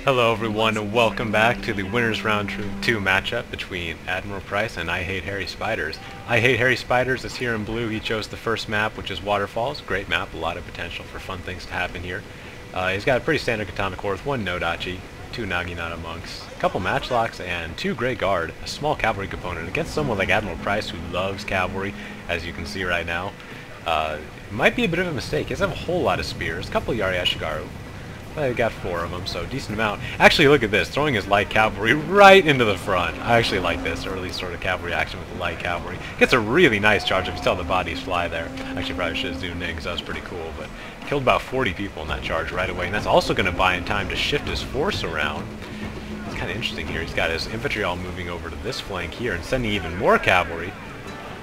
Hello everyone and welcome back to the Winners Round 2 matchup between AdmiralPrice and ihatehairyspiders. ihatehairyspiders is here in blue. He chose the first map, which is Waterfalls. Great map, a lot of potential for fun things to happen here. He's got a pretty standard katana core with one Nodachi, two Naginata monks, a couple matchlocks, and two Grey Guard, a small cavalry component against someone like AdmiralPrice who loves cavalry, as you can see right now. It might be a bit of a mistake. He doesn't have a whole lot of spears, a couple Yari-Ashigaru. I got 4 of them, so decent amount. Actually, look at this, throwing his light cavalry right into the front. I actually like this early sort of cavalry action with the light cavalry. Gets a really nice charge if you saw the bodies fly there. Actually, probably should have zoomed in because that was pretty cool, but killed about 40 people in that charge right away, and that's also going to buy him time to shift his force around. It's kind of interesting here. He's got his infantry all moving over to this flank here and sending even more cavalry.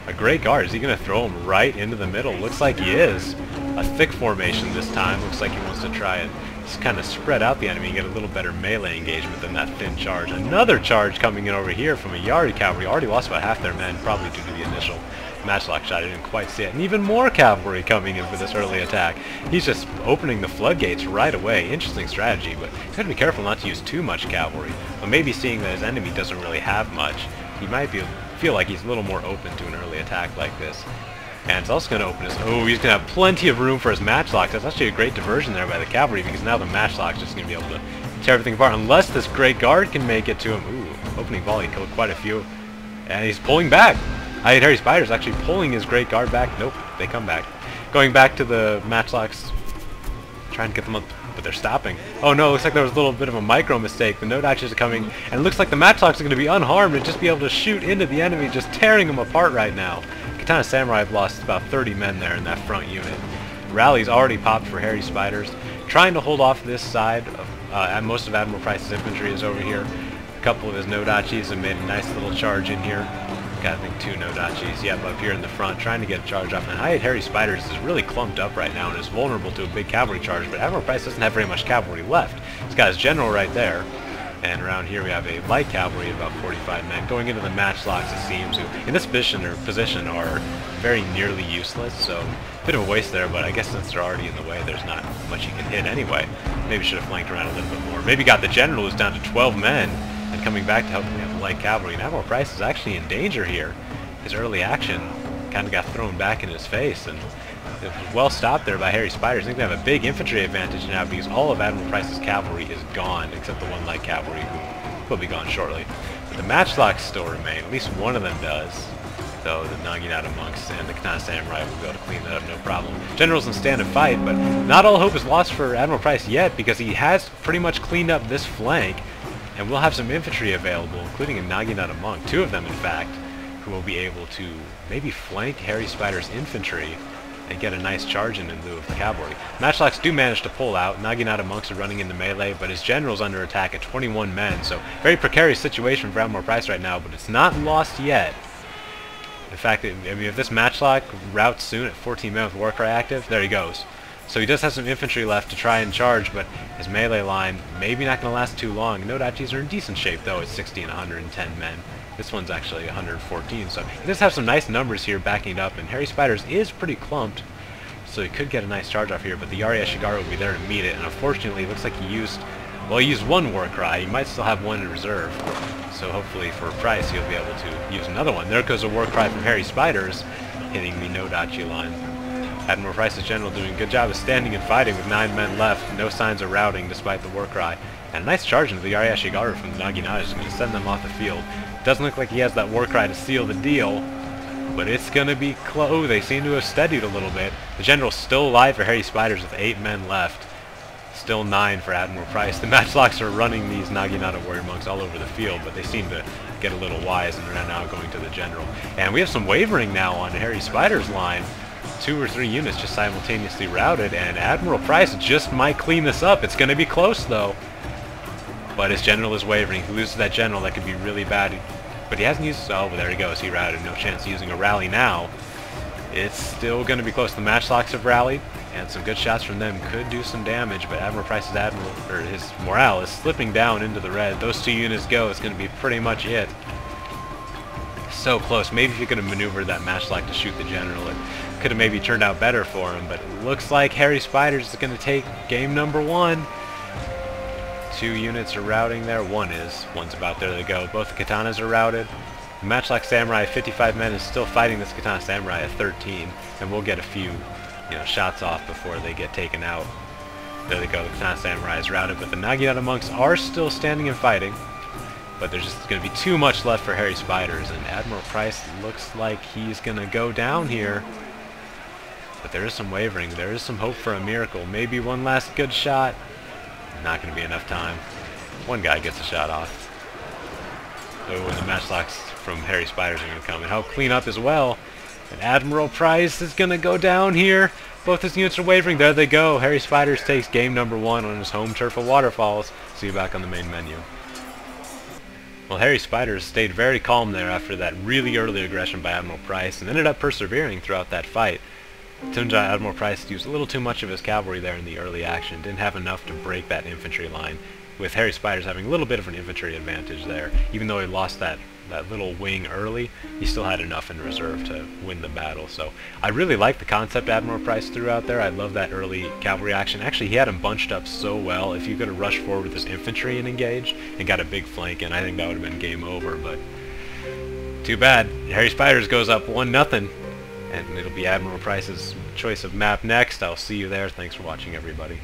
A Great Guard, is he going to throw him right into the middle? Looks like he is. A thick formation this time. Looks like he wants to try and kind of spread out the enemy and get a little better melee engagement than that thin charge. Another charge coming in over here from a Yari cavalry. Already lost about half their men, probably due to the initial matchlock shot. I didn't quite see it. And even more cavalry coming in for this early attack. He's just opening the floodgates right away. Interesting strategy, but he's got to be careful not to use too much cavalry. But maybe seeing that his enemy doesn't really have much, he might feel like he's a little more open to an early attack like this. And it's also going to open his... Oh, he's going to have plenty of room for his matchlocks. That's actually a great diversion there by the cavalry, because now the matchlock's just going to be able to tear everything apart. Unless this Great Guard can make it to him. Ooh, opening volley killed quite a few. And he's pulling back. ihatehairyspiders actually pulling his Great Guard back. Nope, they come back. Going back to the matchlocks. Trying to get them up, but they're stopping. Oh no, looks like there was a little bit of a micro mistake. The Nodachis are coming, and it looks like the matchlocks are going to be unharmed and just be able to shoot into the enemy, just tearing them apart right now. Katana Samurai have lost about 30 men there in that front unit. Rally's already popped for Hairyspiders. Trying to hold off this side. Most of AdmiralPrice's infantry is over here. A couple of his Nodachis have made a nice little charge in here. Got, I think, 2 Nodachis. Yep, up here in the front, trying to get a charge off. And ihatehairyspiders is really clumped up right now and is vulnerable to a big cavalry charge, but AdmiralPrice doesn't have very much cavalry left. He's got his general right there. And around here we have a light cavalry of about 45 men going into the matchlocks, it seems, who in this position are very nearly useless, so a bit of a waste there, but I guess since they're already in the way, there's not much you can hit anyway. Maybe should have flanked around a little bit more. Maybe got the general who's down to 12 men and coming back to help him have the light cavalry. And AdmiralPrice is actually in danger here. His early action kind of got thrown back in his face, and it was well stopped there by Hairyspiders. I think they have a big infantry advantage now because all of AdmiralPrice's cavalry is gone, except the one light cavalry who will be gone shortly. But the matchlocks still remain. At least one of them does. Though the Naginata monks and the Katana Samurai will be able to clean that up no problem. General's in stand and fight, but not all hope is lost for AdmiralPrice yet because he has pretty much cleaned up this flank, and we'll have some infantry available, including a Naginata monk, 2 of them in fact, who will be able to maybe flank Hairyspiders' infantry and get a nice charge in lieu of the cavalry. Matchlocks do manage to pull out. Naginata monks are running into melee, but his general's under attack at 21 men, so very precarious situation for AdmiralPrice right now, but it's not lost yet. In fact, if this matchlock routs soon at 14 men with Warcry active, there he goes. So he does have some infantry left to try and charge, but his melee line maybe not going to last too long. Nodachis are in decent shape, though, at 60 and 110 men. This one's actually 114, so he does have some nice numbers here backing it up, and Hairyspiders is pretty clumped, so he could get a nice charge off here, but the Yari-Ashigaru will be there to meet it, and unfortunately it looks like he used 1 Warcry. He might still have 1 in reserve, so hopefully for a price he'll be able to use another one. There goes a Warcry from Hairyspiders, hitting the Nodachi line. AdmiralPrice's general doing a good job of standing and fighting with 9 men left, no signs of routing despite the Warcry, and a nice charge into the Yari-Ashigaru from the Naginata is going to send them off the field. Doesn't look like he has that Warcry to seal the deal, but it's going to be close. Oh, they seem to have steadied a little bit. The general's still alive for Hairyspiders with 8 men left. Still 9 for AdmiralPrice. The matchlocks are running these Naginata warrior monks all over the field, but they seem to get a little wise and are now going to the general. And we have some wavering now on Hairyspiders' line. 2 or 3 units just simultaneously routed, and AdmiralPrice just might clean this up. It's going to be close, though. But his general is wavering. If he loses that general, that could be really bad. But he hasn't used... Oh, there he goes. He routed. No chance of using a rally now. It's still going to be close. The matchlocks have rallied, and some good shots from them could do some damage, but AdmiralPrice's his morale is slipping down into the red. Those 2 units go. It's going to be pretty much it. So close. Maybe if he could have maneuvered that matchlock to shoot the general, it could have maybe turned out better for him, but it looks like Hairyspiders is going to take game number 1. 2 units are routing there. One's about there to go. Both the katanas are routed. The Matchlock Samurai, 55 men, is still fighting this Katana Samurai at 13, and we'll get a few, shots off before they get taken out. There they go, the Katana Samurai is routed, but the Naginata monks are still standing and fighting. But there's just going to be too much left for Hairy Spiders, and Admiralprice looks like he's going to go down here. But there is some wavering, there is some hope for a miracle. Maybe one last good shot. Not going to be enough time. One guy gets a shot off. Oh, and the matchlocks from Hairy Spiders are going to come and help clean up as well. And Admiralprice is going to go down here. Both his units are wavering. There they go. Hairy Spiders takes game number 1 on his home turf of Waterfalls. See you back on the main menu. Well, Hairy Spiders stayed very calm there after that really early aggression by Admiralprice and ended up persevering throughout that fight. Turns out Admiralprice used a little too much of his cavalry there in the early action. Didn't have enough to break that infantry line, with Hairy Spiders having a little bit of an infantry advantage there. Even though he lost that little wing early, he still had enough in reserve to win the battle. So I really like the concept Admiralprice threw out there. I love that early cavalry action. Actually, he had him bunched up so well. If you could have rushed forward with his infantry and engaged and got a big flank in, I think that would have been game over. But too bad. Hairy Spiders goes up 1-0, and it'll be Admiralprice's choice of map next. I'll see you there. Thanks for watching, everybody.